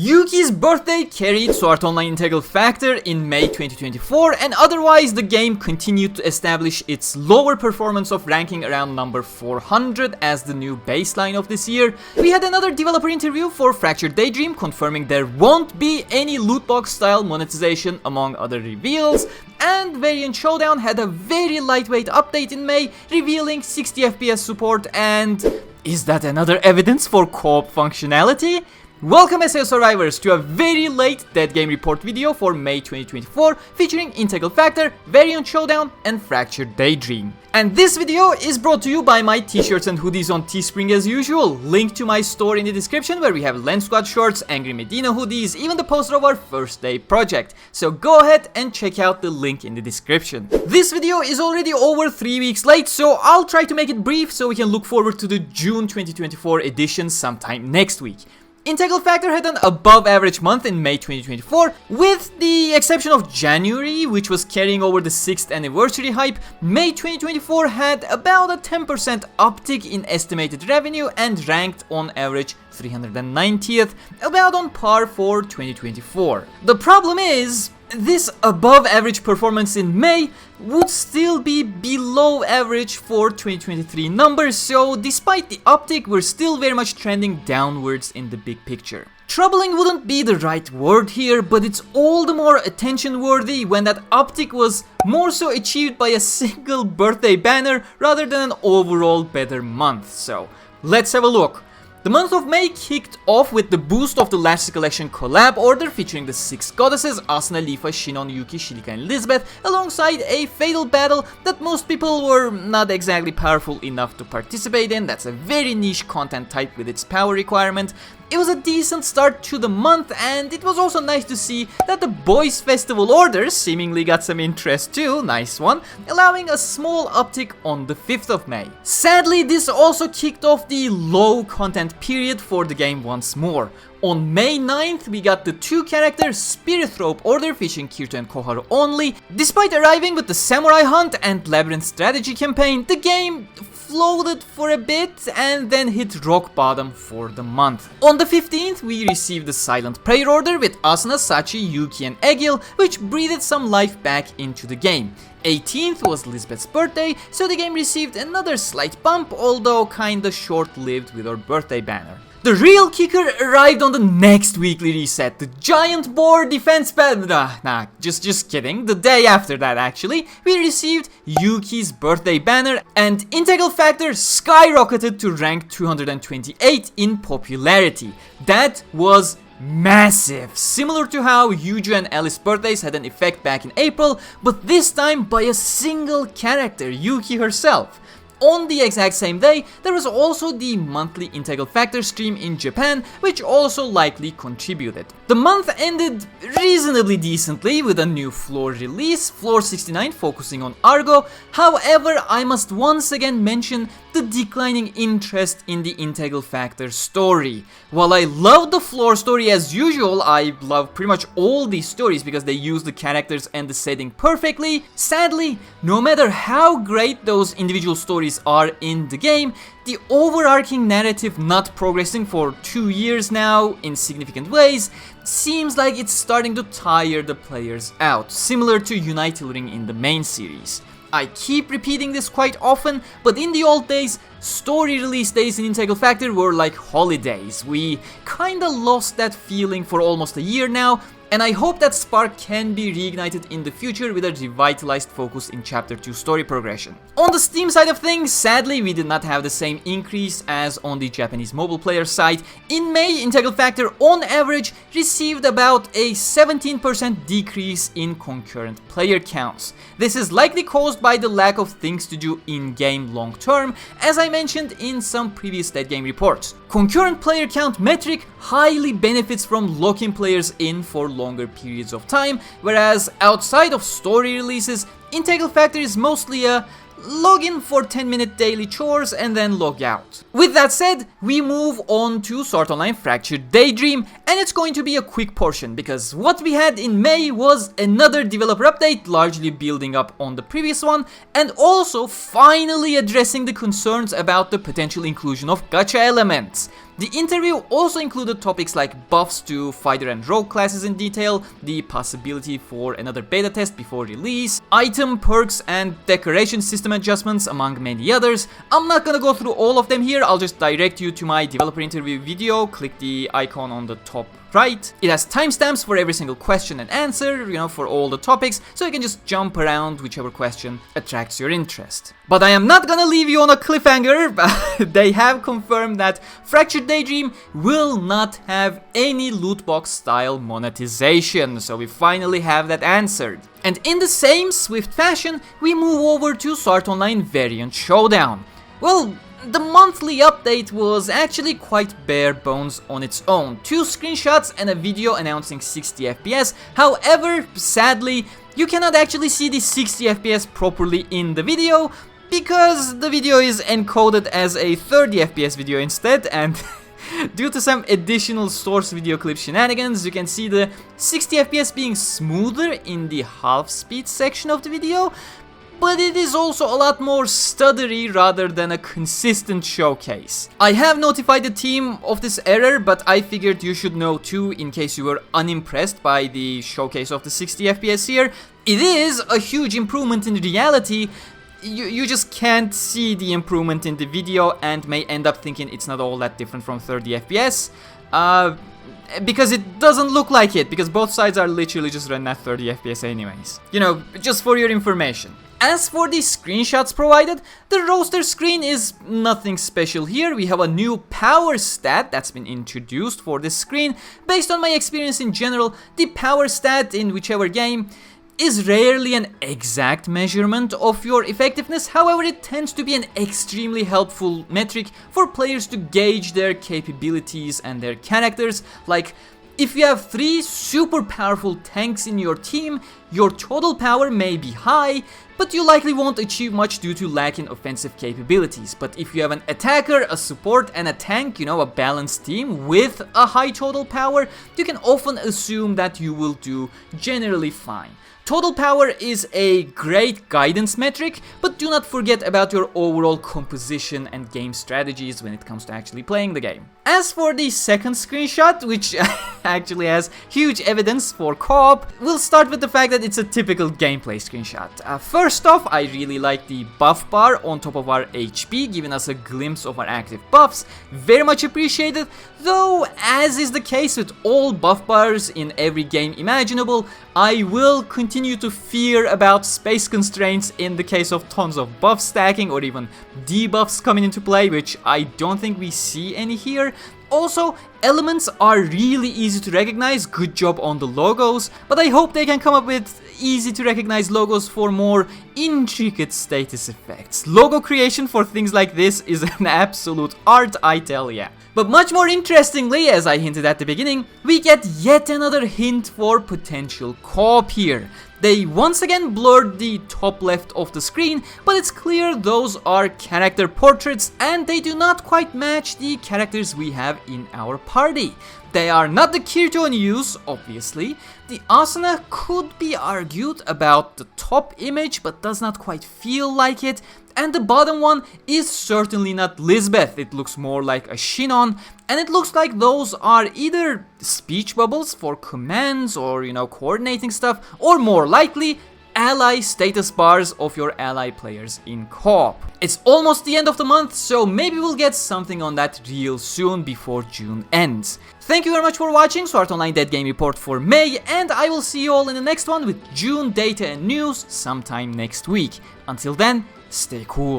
Yuki's birthday carried Sword Online Integral Factor in May 2024, and otherwise the game continued to establish its lower performance of ranking around number 400 as the new baseline of this year. We had another developer interview for Fractured Daydream confirming there won't be any lootbox style monetization among other reveals, and Variant Showdown had a very lightweight update in May revealing 60 FPS support, and is that another evidence for co-op functionality? Welcome SAO survivors to a very late Dead Game Report video for May 2024 featuring Integral Factor, Variant Showdown and Fractured Daydream. And this video is brought to you by my t-shirts and hoodies on Teespring as usual. Link to my store in the description where we have Lens Squad shorts, Angry Medina hoodies, even the poster of our first day project. So go ahead and check out the link in the description. This video is already over 3 weeks late, so I'll try to make it brief so we can look forward to the June 2024 edition sometime next week. Integral Factor had an above average month in May 2024, with the exception of January, which was carrying over the 6th anniversary hype. May 2024 had about a 10% uptick in estimated revenue and ranked on average 390th, about on par for 2024. The problem is, this above average performance in May would still be below average for 2023 numbers, so despite the uptick, we're still very much trending downwards in the big picture. Troubling wouldn't be the right word here, but it's all the more attention worthy when that uptick was more so achieved by a single birthday banner rather than an overall better month. So let's have a look. The month of May kicked off with the boost of the Last Recollection collab order featuring the 6 goddesses Asuna, Lifa, Shinon, Yuki, Shilika and Lisbeth, alongside a fatal battle that most people were not exactly powerful enough to participate in. That's a very niche content type with its power requirement. It was a decent start to the month, and it was also nice to see that the Boys Festival orders seemingly got some interest too, nice one, allowing a small uptick on the 5th of May. Sadly, this also kicked off the low content period for the game once more. On May 9th, we got the 2-character Spirit Rope order featuring Kirito and Koharu only. Despite arriving with the Samurai Hunt and Labyrinth strategy campaign, the game floated for a bit and then hit rock bottom for the month. On the 15th, we received the Silent Prayer order with Asuna, Sachi, Yuki and Egil, which breathed some life back into the game. 18th was Lisbeth's birthday, so the game received another slight bump, although kinda short-lived with her birthday banner. The real kicker arrived on the next weekly reset, the Giant Boar Defense banner. Just kidding. The day after that, actually, we received Yuki's birthday banner, and Integral Factor skyrocketed to rank 228 in popularity. That was massive, similar to how Yuju and Alice's birthdays had an effect back in April, but this time by a single character, Yuki herself. On the exact same day, there was also the monthly Integral Factor stream in Japan, which also likely contributed. The month ended reasonably decently with a new floor release, Floor 69, focusing on Argo. However, I must once again mention the declining interest in the Integral Factor story. While I love the floor story as usual, I love pretty much all these stories because they use the characters and the setting perfectly. Sadly, no matter how great those individual stories are in the game, the overarching narrative not progressing for 2 years now in significant ways seems like it's starting to tire the players out, similar to United Ring in the main series. I keep repeating this quite often, but in the old days, story release days in Integral Factor were like holidays. We kinda lost that feeling for almost a year now, and I hope that spark can be reignited in the future with a revitalized focus in Chapter 2 story progression. On the Steam side of things, sadly, we did not have the same increase as on the Japanese mobile player side. In May, Integral Factor on average received about a 17% decrease in concurrent player counts. This is likely caused by the lack of things to do in-game long term, as I mentioned in some previous Dead Game reports. Concurrent player count metric highly benefits from locking players in for longer periods of time, whereas outside of story releases, Integral Factor is mostly a log in for 10-minute daily chores and then log out. With that said, we move on to Sword Online Fractured Daydream, and it's going to be a quick portion because what we had in May was another developer update largely building up on the previous one, and also finally addressing the concerns about the potential inclusion of gacha elements. The interview also included topics like buffs to fighter and rogue classes in detail, the possibility for another beta test before release, item, perks and decoration system adjustments, among many others. I'm not gonna go through all of them here, I'll just direct you to my developer interview video. Click the icon on the top right. It has timestamps for every single question and answer, for all the topics, so you can just jump around whichever question attracts your interest. But I am not gonna leave you on a cliffhanger. They have confirmed that Fractured Daydream will not have any loot box style monetization, so we finally have that answered. And in the same swift fashion, we move over to Sword Online Variant Showdown. Well, the monthly update was actually quite bare bones on its own. 2 screenshots and a video announcing 60 FPS. However, sadly, you cannot actually see the 60 FPS properly in the video because the video is encoded as a 30 FPS video instead, and due to some additional source video clip shenanigans, you can see the 60 FPS being smoother in the half speed section of the video. But it is also a lot more stuttery rather than a consistent showcase. I have notified the team of this error, but I figured you should know too in case you were unimpressed by the showcase of the 60 FPS here. It is a huge improvement in reality. You just can't see the improvement in the video and may end up thinking it's not all that different from 30 FPS. Because it doesn't look like it, because both sides are literally just running at 30 FPS anyways. Just for your information. As for the screenshots provided, the roster screen is nothing special here. We have a new power stat that's been introduced for this screen. Based on my experience in general, the power stat in whichever game is rarely an exact measurement of your effectiveness. However, it tends to be an extremely helpful metric for players to gauge their capabilities and their characters. Like, if you have 3 super powerful tanks in your team, your total power may be high, but you likely won't achieve much due to lacking offensive capabilities. But if you have an attacker, a support and a tank, a balanced team with a high total power, you can often assume that you will do generally fine. Total power is a great guidance metric, but do not forget about your overall composition and game strategies when it comes to actually playing the game. As for the second screenshot, which actually has huge evidence for co-op, we'll start with the fact that it's a typical gameplay screenshot. First off, I really like the buff bar on top of our HP, giving us a glimpse of our active buffs. Very much appreciated, though as is the case with all buff bars in every game imaginable, I will continue to fear about space constraints in the case of tons of buff stacking or even debuffs coming into play, which I don't think we see any here. Also, elements are really easy to recognize, good job on the logos, but I hope they can come up with easy to recognize logos for more intricate status effects. Logo creation for things like this is an absolute art, I tell ya. But much more interestingly, as I hinted at the beginning, we get yet another hint for potential co-op here. They once again blurred the top left of the screen, but it's clear those are character portraits and they do not quite match the characters we have in our party. They are not the Kirito in use, obviously. The Asuna could be argued about the top image, but does not quite feel like it. And the bottom one is certainly not Lisbeth. It looks more like a Shinon, and it looks like those are either speech bubbles for commands or, coordinating stuff, or more likely, ally status bars of your ally players in co-op. It's almost the end of the month, so maybe we'll get something on that real soon before June ends. Thank you very much for watching Sword Online Dead Game Report for May, and I will see you all in the next one with June data and news sometime next week. Until then, stay cool.